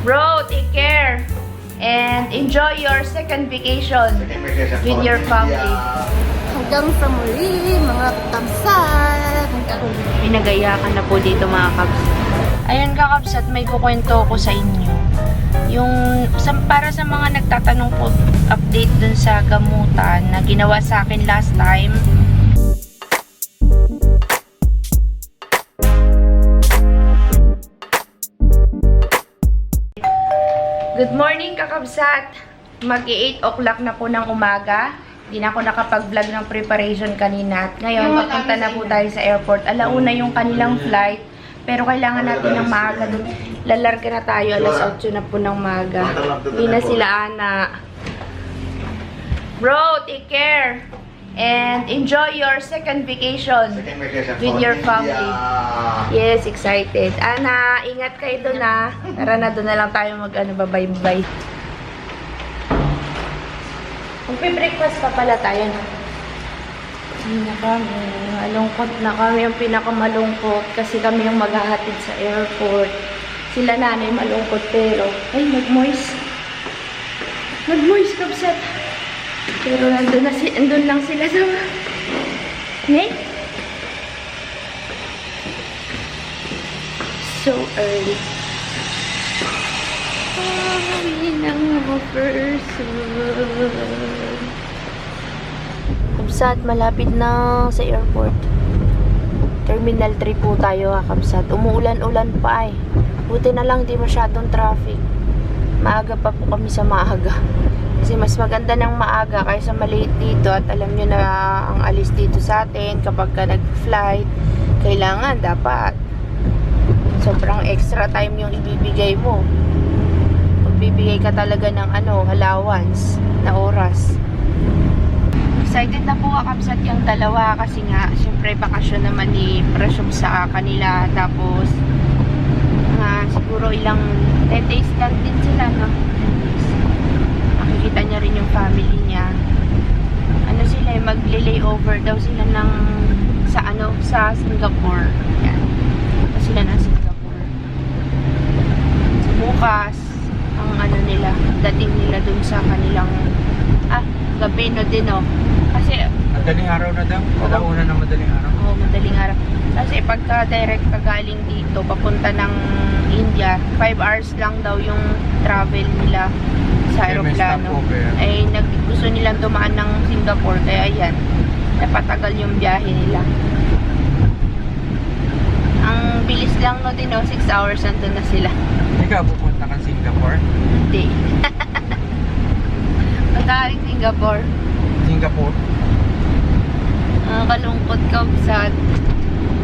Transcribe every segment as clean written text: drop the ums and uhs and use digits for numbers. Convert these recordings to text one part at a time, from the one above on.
Bro, take care. And enjoy your second vacation with your family. Hanggang sa muli, mga kamsat. Pinagayakan na po dito mga kabs. Ayan kakabsat, may kukwento ko sa inyo. Para sa mga nagtatanong po, update dun sa gamutan na ginawa sa akin last time. Good morning kakabsat! Mag-8 o'clock na po ng umaga. Hindi na ako nakapag-vlog ng preparation kanina. At ngayon, papunta na po tayo sa airport. Alauna yung kanilang flight. Pero kailangan natin ng maaga doon. Lalarga na tayo. Alas 8 na po ng maaga. Hindi na sila ana. Bro, take care. And enjoy your second vacation with your family. Yes, excited. Ana, ingat kayo doon na. Tara na, doon na lang tayo bye-bye. Magpe-breakfast pa pala tayo na. Hindi na kami. Malungkot na kami. Ang pinakamalungkot kasi kami yung maghahatid sa airport. Sila nanay malungkot pero ay, nag-moist. Nag-moist kabsat. Pero nandun lang sila sa... Ne? So early. Kami ng mga person. Kabsat, malapit na sa airport. Terminal 3 po tayo kabsat. Umuulan-ulan pa eh. Buti na lang di masyadong traffic. Maaga pa po kami sa maaga. Kasi mas maganda ng maaga kaysa maliit dito. At alam nyo na ang alis dito sa atin kapag ka nag-flight, kailangan dapat sobrang extra time yung ibibigay mo. Magbibigay ka talaga ng allowance na oras. Excited na po kakabsat yung dalawa kasi nga syempre bakasyon naman ni Presyum sa kanila. Tapos siguro ilang 10 days lang din sila, no? Makikita niya rin yung family niya. Sila magle-layover daw sila ng sa Singapore. Yan. Sila ng Singapore. So, bukas ang nila, dating nila dun sa kanilang gabi no din, no? Kasi madaling araw na daw. Una ng madaling araw. Oo, madaling araw. Kasi pagka direct ka galing dito papunta ng India, 5 hours lang daw yung travel nila sa aeroplano. Ay gusto nilang dumaan ng Singapore kaya ayan, napatagal yung biyahe nila. Ang bilis lang no din, no? 6 hours nandun na sila. Ikaw pupunta kang Singapore? Hindi. Punta ka rin Singapore. Singapore? Kalungkot ka sa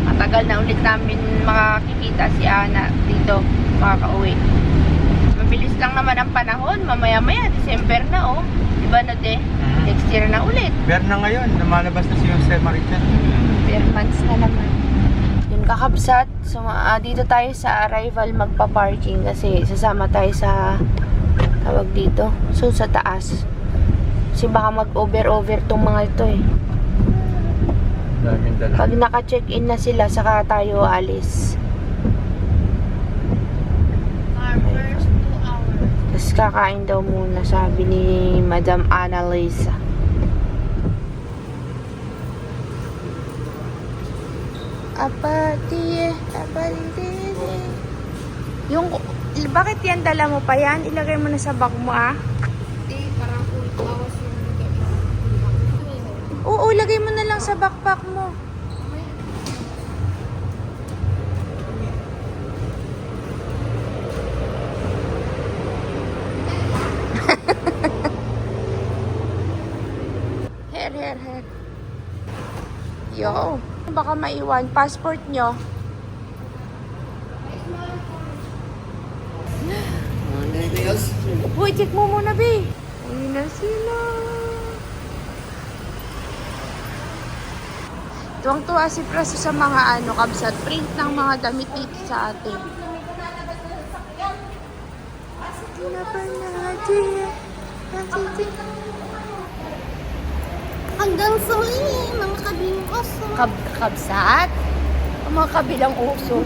matagal na ulit namin makakikita si Ana dito, makaka-uwi. Mabilis lang naman ang panahon, mamaya-maya, December na, oh. Diba na de? Next year na ulit. Bear na ngayon, lumalabas na si Jose Marichan. Bear months na naman. Yun kakabsat, so, dito tayo sa arrival magpa-parking kasi sasama tayo sa tawag dito, so sa taas. Kasi baka mag-over tong mga ito eh. Pag naka-check-in na sila, saka tayo alis. First 2 hours. Tapos kakain daw muna, sabi ni Madam Annalisa. Apati. Bakit yan dala mo pa yan? Ilagay mo na sa bag mo, Hindi, parang 2 hours yung Oo, ilagay mo na lang sa backpack mo. Her. Yo. Baka maiwan. Passport nyo. Uy, check mo muna, be. Uwi na sila. Tuwang-tuwa si Preso sa mga kabsat. Print ng mga damit dito sa atin. Hanggang sa muli, mga kabilang oso. Kabsat? Ang mga kabilang uso.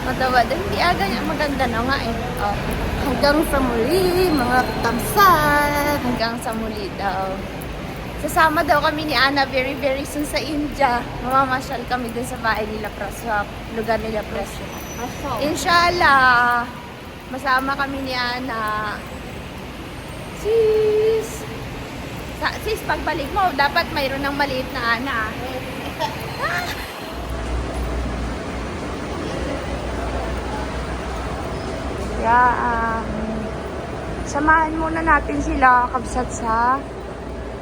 Matawa din. Hindi ganyan. Maganda na nga eh. Oh. Hanggang sa muli, mga katamsan. Hanggang sa muli daw. Sasama daw kami ni Ana very very soon sa India. Mamamasyal kami dun sa bahay nila Praswap. Lugar nila Praswap. Inshallah. Masama kami ni Ana. Sis! Sis, pagbalik mo, dapat mayroon ng maliit na Ana. Kaya, samahan muna natin sila, kabsat sa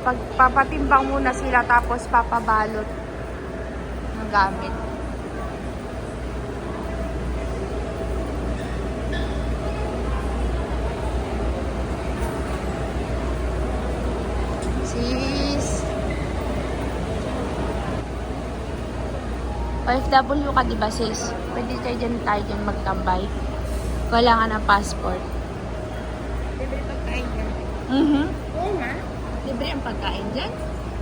pagpapatimbang muna sila tapos papabalot ng gamit. Sis! OFW ka diba sis? Pwede tayo dyan magtambay. Kailangan ng passport. Libre pagkain yan. Oo nga. Libre ang pagkain dyan?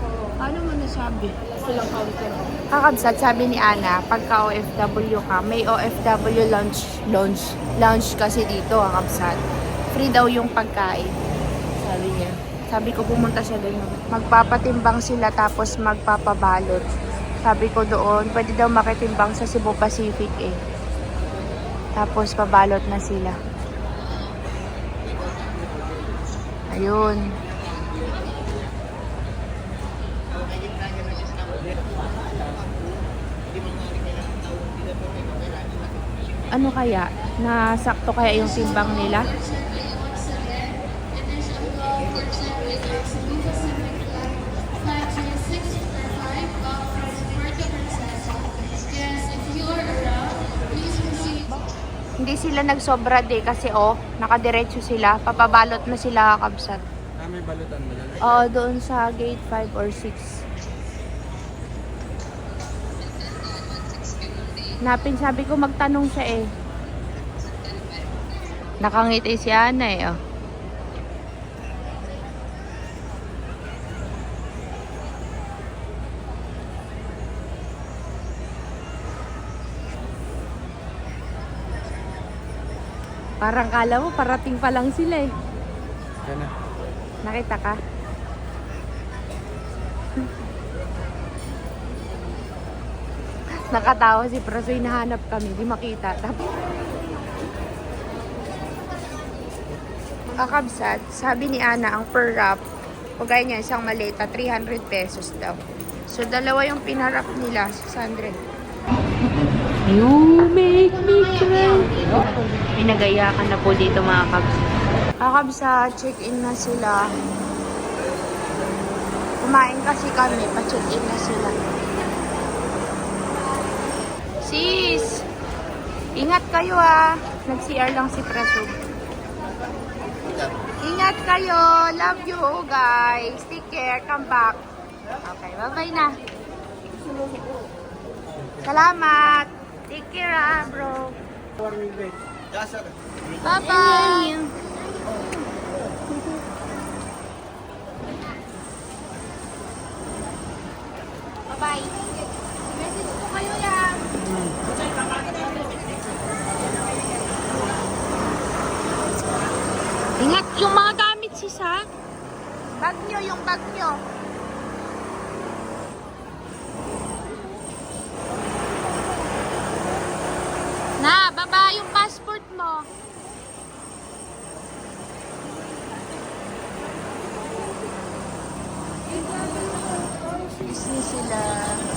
Oo. Paano mo nasabi? Silang counter. Kakabsat, sabi ni Ana, pagka OFW ka, may OFW lunch kasi dito, kakabsat. Free daw yung pagkain. Sabi niya. Sabi ko, pumunta siya doon. Magpapatimbang sila tapos magpapabalot. Sabi ko doon, pwede daw makitimbang sa Cebu Pacific eh. Tapos pabalot na sila. Ayun. Ano kaya? Nasakto kaya yung timbang nila? Hindi sila nagsobra de kasi nakadiretso sila. Papabalot na sila kakabsat. May balutan ba na? Oo, doon sa gate 5 or 6. Sabi ko magtanong siya eh. Nakangiti si Ana eh. Oh. Parang kala mo, parating pa lang sila eh. Yan na. Nakita ka? Nakatawa si Prasoy, nahanap kami, di makita. Tapos, kakabsat, sabi ni Ana, ang per wrap, kagaya niya, isang maleta, 300 pesos daw. So, dalawa yung pinarap nila, 600. You make me cry. Pinagaya ka na po dito mga kabs. Kakabsat, check-in na sila. Kumain kasi kami, pa-check-in na sila. Sis! Ingat kayo ah. Nag-CR lang si Prasub. Ingat kayo. Love you guys. Take care. Come back. Okay, bye-bye na. Salamat. Take care ah, bro. Bye-bye. Bye-bye. Message ko kayo yan. Ingat yung mga gamit sis ha. Bag nyo, yung bag nyo. Na, baba yung passport mo. Busy sila.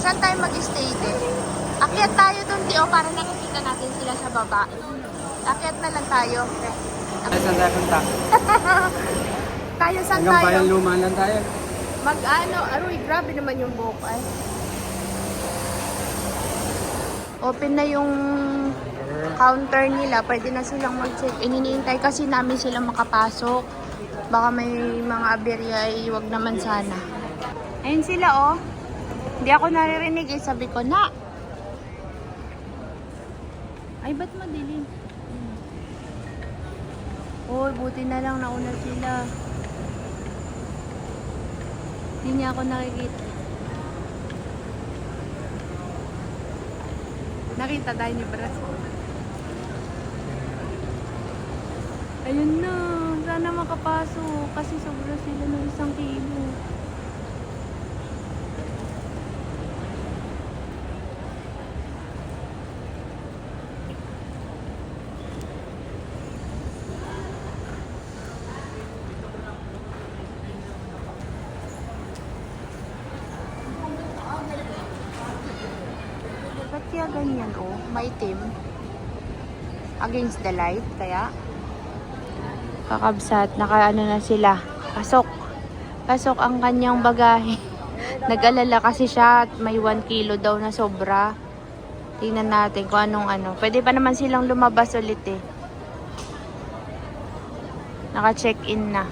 Saan tayo mag-stay din? Akyat tayo doon, Tio, para nakikita natin sila sa baba. Akyat na lang tayo. Saan tayo punta? Tayo, saan Hanggang tayo? Bayan Luma lang tayo. Aroy, grabe naman yung buhok ay. Open na yung counter nila. Pwede na silang mag-check. Ininiintay kasi namin silang makapasok. Baka may mga aberya ay wag naman sana. Ayun sila oh. Hindi ako naririnig eh. Sabi ko na. Ay, ba't madilim? Oh, buti na lang nauna sila. Hindi niya ako nakikita. Nakita tayo ni Bras. Ayun na. Sana makapasok. Kasi sobra sila ng 1 kilo. Ba't kaya ganyan oh? Maitim. Against the light, kaya? Kakabsat, nakaano na sila. Pasok. Pasok ang kanyang bagahe. Nag-alala kasi siya at may 1 kilo daw na sobra. Tingnan natin kung anong ano. Pwede pa naman silang lumabas ulit eh. Naka-check-in na.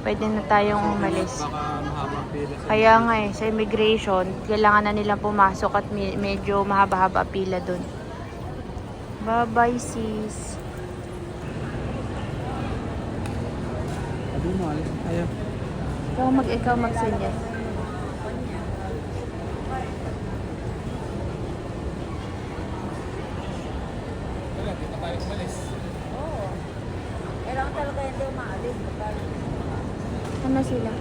Pwede na tayong umalis. Baka mahaba pila sa... Kaya nga eh, sa immigration, kailangan na nilang pumasok at medyo mahaba-haba pila dun. Bye-bye sis. Sabi mo, alis tayo. Ikaw mag-suggest. Wala, dito tayo umalis. Kailangan talaga hindi umaalis. Ano sila?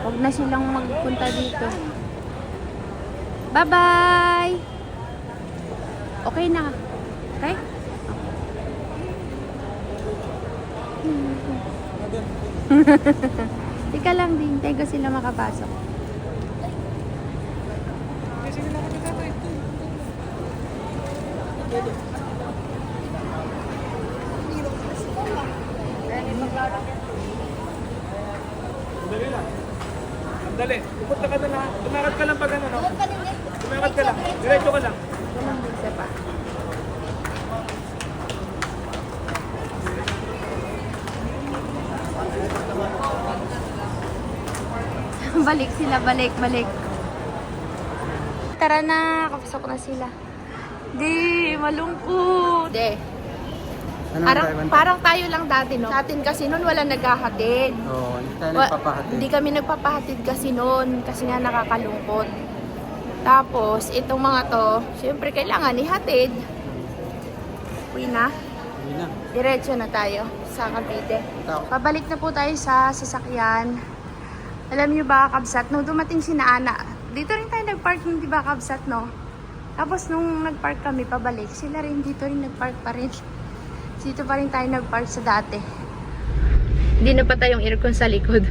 Huwag na silang magpunta dito. Bye-bye! Okay na. Okay? Tika lang din. Tayo ko sila makapasok. Sandali lang. Sandali. Pupunta ka na lang. Tumakad ka lang pag ano, no? Tumakad ka lang. Diretso ka lang. Walang bisa pa. Balik sila, balik. Tara na, kapasok na sila. Di, malungkot. Di. Ano Parang tayo lang dati, no? Sa atin kasi noon wala naghahatid. Oo, hindi tayo Wa- nagpapahatid. Hindi kami nagpapahatid kasi noon kasi nga nakakalungkot. Tapos, itong mga to, syempre kailangan ihatid. Uwi na. Hindi na. Diretso na tayo sa Cavite. Tao. Pabalik na po tayo sa sasakyan. Alam niyo ba, Kabsat, nung dumating si Ana, dito rin tayo nagpark, di ba, Kabsat, no? Tapos nung nagpark kami pabalik, sila rin dito rin nagpark pa rin. Dito pa rin tayo nagpark sa dati. Hindi na pa tayong aircon sa likod.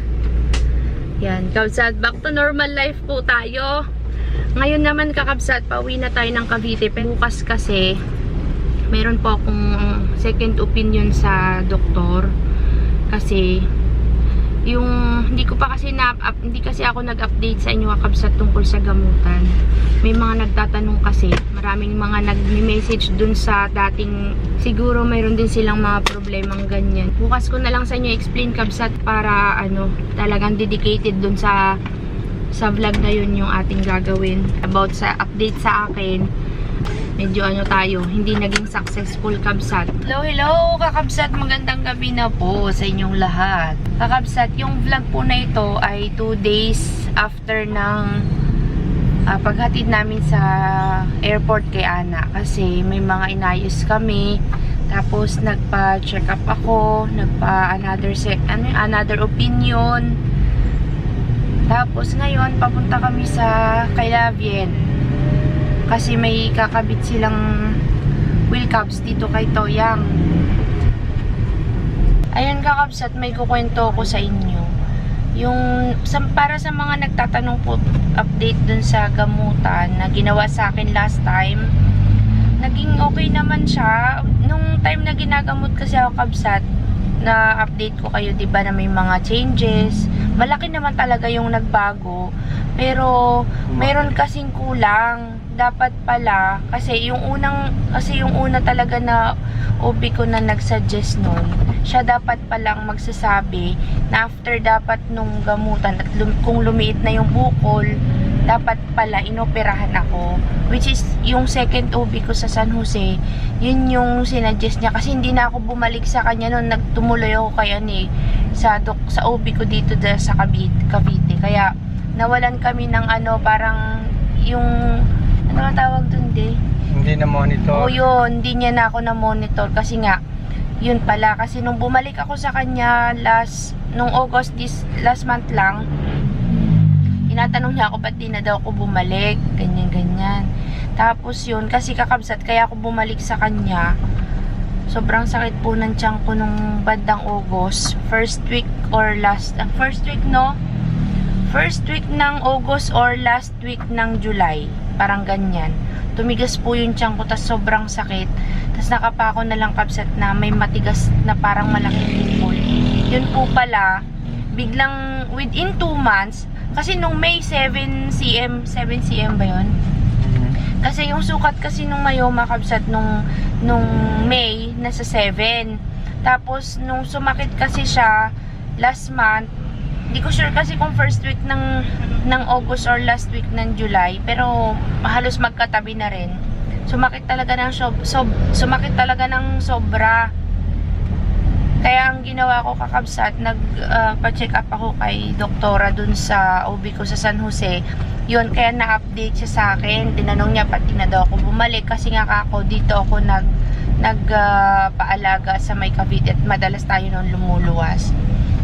Yan, Kabsat, back to normal life po tayo. Ngayon naman, Kakabsat, pauwi na tayo ng Cavite. Bukas kasi, meron po akong second opinion sa doktor. Kasi, yung hindi ko pa kasi hindi kasi ako nag-update sa inyo, Kakabsat, tungkol sa gamutan. May mga nagtatanong kasi, maraming mga nag-message dun sa dating, siguro mayroon din silang mga problemang ganyan. Bukas ko na lang sa inyo explain, Kabsat, para talagang dedicated dun sa vlog na yun yung ating gagawin. About sa update sa akin, medyo tayo, hindi naging successful, Kabsat. Hello, Kakabsat, magandang gabi na po sa inyong lahat. Kakabsat, yung vlog po na ito ay 2 days after ng paghatid namin sa airport kay Ana. Kasi may mga inayos kami. Tapos nagpa-check up ako, another opinion. Tapos ngayon papunta kami sa kay Lavien. Kasi may kakabit silang wheel caps dito kay Toyang. Ayun, Kakabsat, may kukwento ko sa inyo. Para sa mga nagtatanong po, update dun sa gamutan na ginawa sa akin last time, naging okay naman siya. Nung time na ginagamot kasi ako, Kabsat, na update ko kayo, diba, na may mga changes. Malaki naman talaga yung nagbago. Pero, meron kasing kulang. Dapat pala, kasi yung una talaga na OB ko na nagsuggest nun, siya dapat palang magsasabi na after dapat nung gamutan at kung lumiit na yung bukol, dapat pala inoperahan ako, which is yung second OB ko sa San Jose. Yun yung sinuggest niya kasi hindi na ako bumalik sa kanya noon, nagtumuloy ako kay sa OB ko dito sa Cavite. Kaya nawalan kami ng parang yung ano nga tawag dun Hindi na monitor. O yun, hindi niya na ako na-monitor kasi nga, yun pala. Kasi nung bumalik ako sa kanya nung August last month lang, tinatanong niya ako ba't di na daw ako bumalik, ganyan. Tapos yun, kasi kakabsat, kaya ako bumalik sa kanya. Sobrang sakit po ng tiyan ko nung bandang August. First week ng August or last week ng July. Parang ganyan. Tumigas po yung tiyan ko, tas sobrang sakit. Tas nakapako na lang kabsat na may matigas na parang malaking pimple. Yun po pala, biglang within 2 months, kasi nung May 7 cm ba yun? Kasi yung sukat kasi nung myoma kabsat nung May, nasa 7. Tapos nung sumakit kasi siya last month, hindi ko sure kasi kung first week ng August or last week ng July, pero halos magkatabi na rin. Sumakit talaga ng sobra. Kaya ang ginawa ko kakabsat, pa-check up ako kay doktora dun sa OB ko sa San Jose. Yun, kaya na-update siya sa akin. Tinanong niya pati na daw ako bumalik kasi nga ako dito ako paalaga sa may Cavite at madalas tayo nung lumuluwas.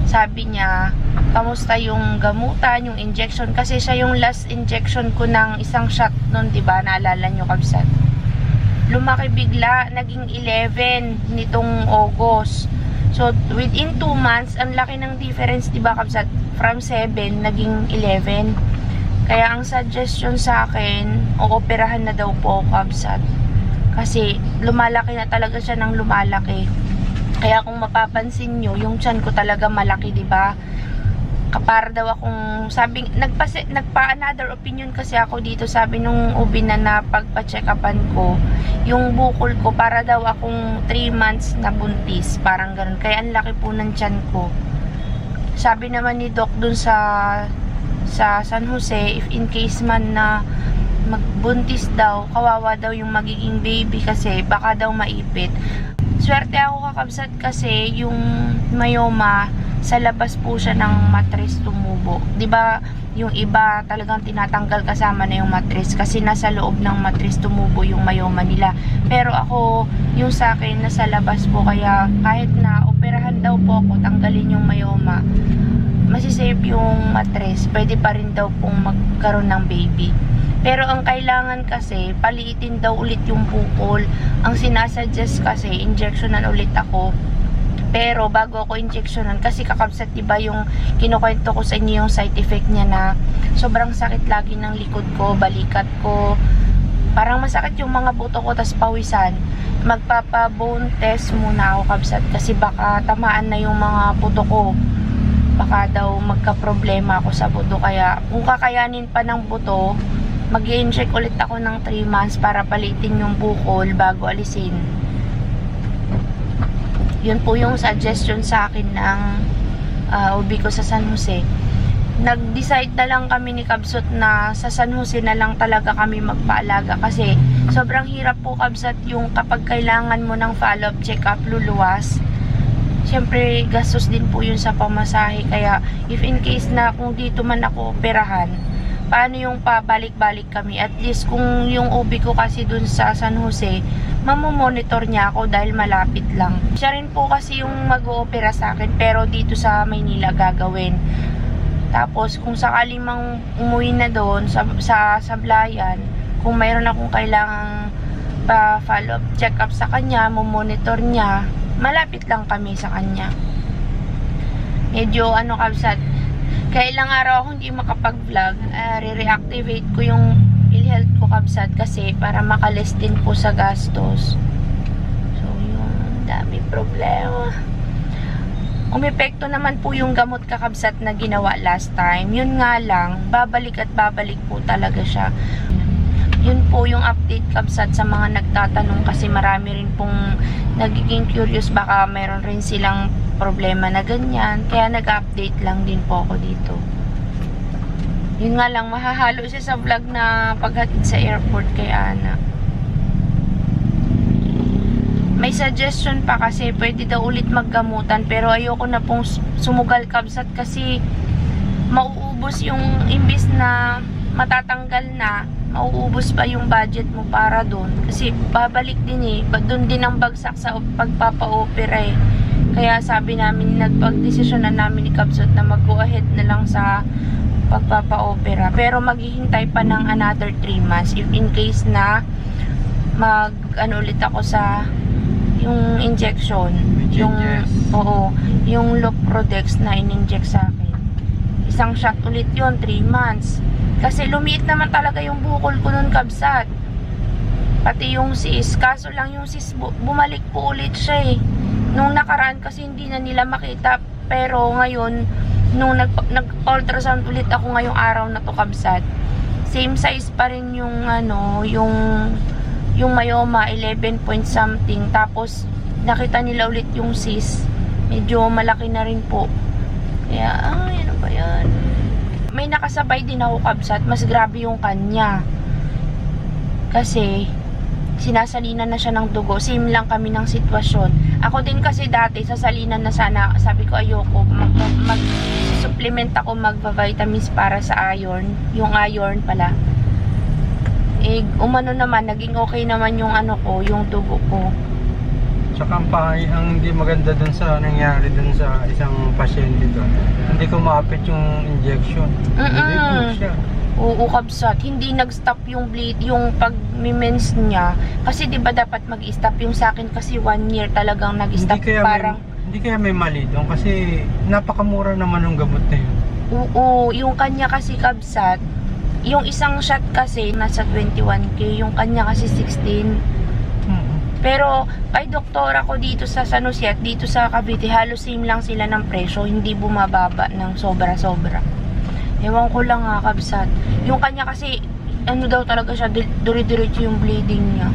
Sabi niya, kamusta yung gamutan, yung injection? Kasi siya yung last injection ko ng isang shot nun, diba? Naalala nyo, kabsat. Lumaki bigla, naging 11 nitong August. So, within 2 months, ang laki ng difference, diba, kabsat? From 7, naging 11. Kaya ang suggestion sa akin, ooperahan na daw po, kabsat. Kasi, lumalaki na talaga siya ng lumalaki. Kaya kung mapapansin nyo, yung tiyan ko talaga malaki, diba? Kapara daw akong, nagpa-another opinion kasi ako dito, sabi nung ubi na pagpa-check-upan ko, yung bukol ko, para daw akong 3 months na buntis, parang ganun. Kaya ang laki po ng tiyan ko. Sabi naman ni Doc dun sa San Jose, if in case man na magbuntis daw, kawawa daw yung magiging baby kasi baka daw maipit. Swerte ako kakabsat kasi yung myoma sa labas po siya ng mattress tumubo. 'Di ba? Yung iba talagang tinatanggal kasama na yung mattress kasi nasa loob ng mattress tumubo yung myoma nila. Pero ako, yung sa akin nasa labas po, kaya kahit na operahan daw po ako, tanggalin yung myoma, masisave yung mattress. Pwede pa rin daw pong magkaroon ng baby. Pero ang kailangan kasi, paliitin daw ulit yung bukol. Ang sinasuggest kasi, injectionan ulit ako. Pero bago ako injectionan, kasi kakabsat, diba yung kinukwento ko sa inyo yung side effect niya na sobrang sakit lagi ng likod ko, balikat ko. Parang masakit yung mga buto ko, tas pawisan. Magpapa-bone test muna ako kabsat kasi baka tamaan na yung mga buto ko. Baka daw magka-problema ako sa buto. Kaya kung kakayanin pa ng buto, mag-i-inject ulit ako ng 3 months para palitin yung bukol bago alisin. Yun po yung suggestion sa akin ng OB ko sa San Jose. Nag-decide na lang kami ni Kabsat na sa San Jose na lang talaga kami magpaalaga kasi sobrang hirap po, Kabsat, yung kapag kailangan mo ng follow-up check-up, luluwas. Siyempre, gastos din po yun sa pamasahe. Kaya, if in case na kung dito man ako operahan, paano yung pabalik-balik kami? At least kung yung OB ko kasi dun sa San Jose, mamomonitor niya ako dahil malapit lang. Siya rin po kasi yung mag-oopera sa akin, pero dito sa Maynila gagawin. Tapos kung sakaling mang umuwi na doon sa Sablayan, kung mayroon akong kailangang pa-follow-up check-up sa kanya, mamonitor niya, malapit lang kami sa kanya. Medyo Kabsat, kaya ilang araw ako hindi makapag-vlog, re-reactivate ko yung PhilHealth ko, Kabsat, kasi para makalis din po sa gastos. So yun, dami problema. Umepekto naman po yung gamot, kakabsat, na ginawa last time. Yun nga lang, babalik at babalik po talaga siya. Yun po yung update, kabsat, sa mga nagtatanong kasi marami rin pong nagiging curious, baka meron rin silang problema na ganyan. Kaya nag-update lang din po ako dito. Yun nga lang, mahahalo siya sa vlog na paghatid sa airport kay Ana. May suggestion pa kasi pwede daw ulit maggamutan pero ayoko na pong sumugal kabsat kasi mauubos yung imbis na matatanggal na, mauubos pa yung budget mo para doon. Kasi babalik din doon din ang bagsak sa pagpapa-opera eh. Kaya sabi namin, nagpag-desisyon na namin ni Kabsat na mag-go ahead na lang sa pagpapa-opera. Pero maghihintay pa ng another 3 months if in case na ulit ako sa yung injection. Yung, oo, yung Loprodex na in-inject sa akin. Isang shot ulit yun, 3 months. Kasi lumiit naman talaga yung bukol ko nun kabsat. Pati yung sis. Kaso lang yung sis, bumalik po ulit siya eh. Nung nakaraan kasi hindi na nila makita. Pero ngayon, nung nag-ultrasound ulit ako ngayong araw na to kabsat, same size pa rin yung yung myoma, 11 point something. Tapos, nakita nila ulit yung sis. Medyo malaki na rin po. Kaya, ano ba yan? May nakasabay din ako kabsat. Mas grabe yung kanya. Kasi, sinasalinan na siya ng dugo. Same lang kami ng sitwasyon. Ako din kasi dati, sasalinan na sana. Sabi ko, ayoko. Mag-supplement ako magpa-vitamins para sa iron. Yung iron pala. Eh, umano naman, naging okay naman yung yung dugo ko. Tsaka ang hindi maganda dun sa nangyari dun sa isang pasyente doon. Hindi ko maapit yung injection. Hindi po siya. Oo, kabsat. Hindi nag-stop yung bleed, yung pag-mens niya. Kasi di ba dapat mag-stop yung sa akin kasi 1 year talagang nag-stop. Hindi kaya may mali doon kasi napakamura naman ng gamot na yun. Oo, yung kanya kasi kabsat, yung isang shot kasi nasa 21k, yung kanya kasi 16. Pero kay doktor ako dito sa San Jose at dito sa Cavite, halos same lang sila ng presyo, hindi bumababa ng sobra-sobra. Ewan ko lang nga kabsat. Yung kanya kasi, daw talaga siya, duri-diretso yung bleeding niya.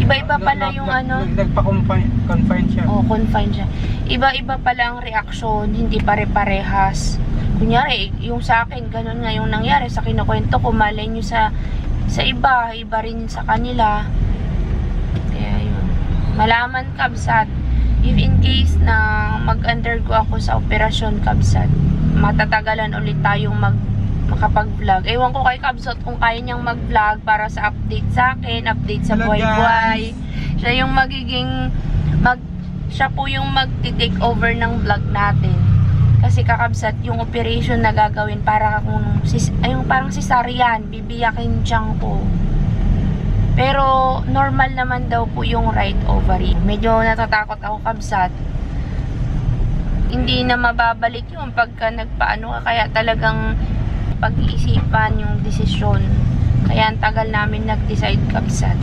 Iba-iba pala yung Nagpa-confine siya. Oo, confine siya. Iba-iba pala ang reaksyon, hindi pare-parehas. Kunyari, yung sa akin, ganun nga yung nangyari. Sa kinukwento ko, malay nyo sa iba rin sa kanila. Kaya yun. Malaman kabsat, if in case na mag-undergo ako sa operasyon kabsat, matatagalan ulit tayong makapag-vlog. Ewan ko kay Kabsat kung kaya niyang mag-vlog para sa update sa akin, update sa buhay-buhay. Siya yung siya po yung mag-take over ng vlog natin. Kasi kakabsat yung operation na gagawin para parang cesarean, bibiyakin tiyang ko. Pero normal naman daw po yung right ovary. Medyo natatakot ako kabsat. Hindi na mababalik yung pagka nagpaano ka, kaya talagang pag-iisipan yung desisyon. Kaya ang tagal namin nag-decide kabsat.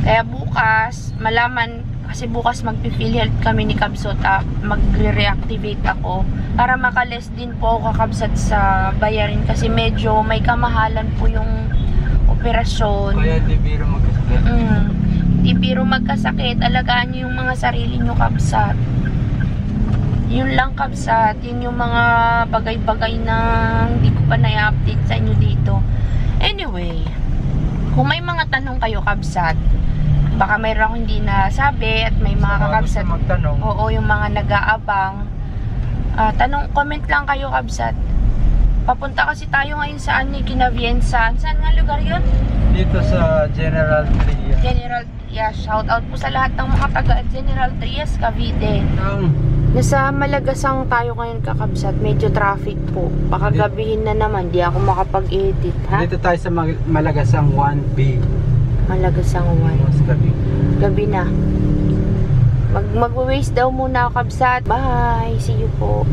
Kaya bukas, malaman, kasi bukas mag-PhilHealth kami ni Kabsat, mag-reactivate ako para makales din po ako kakabsat sa bayarin kasi medyo may kamahalan po yung operasyon. Kaya di biro magkasakit. Di biro magkasakit. Alagaan nyo yung mga sarili nyo kabsat. Yun lang kabsat. Yun yung mga bagay-bagay na hindi ko pa na-update sa inyo dito. Anyway, kung may mga tanong kayo kabsat, baka mayroon akong hindi nasabi at may mga kakabsat. Oo, yung mga nag-aabang. Comment lang kayo kabsat. Papunta kasi tayo ngayon saan ni Kinavienza. Saan nga lugar yun? Dito sa General Trias. General Trias. Shout out po sa lahat ng mga taga General Trias, Cavite. Nasa Malagasang tayo ngayon kakabsat. Medyo traffic po. Baka gabihin na naman. Di ako makapag-edit. Ha? Dito tayo sa Malagasang 1B. Malagasang 1. Gabi na. Mag-waste daw muna ako kabsat. Bye! See you po.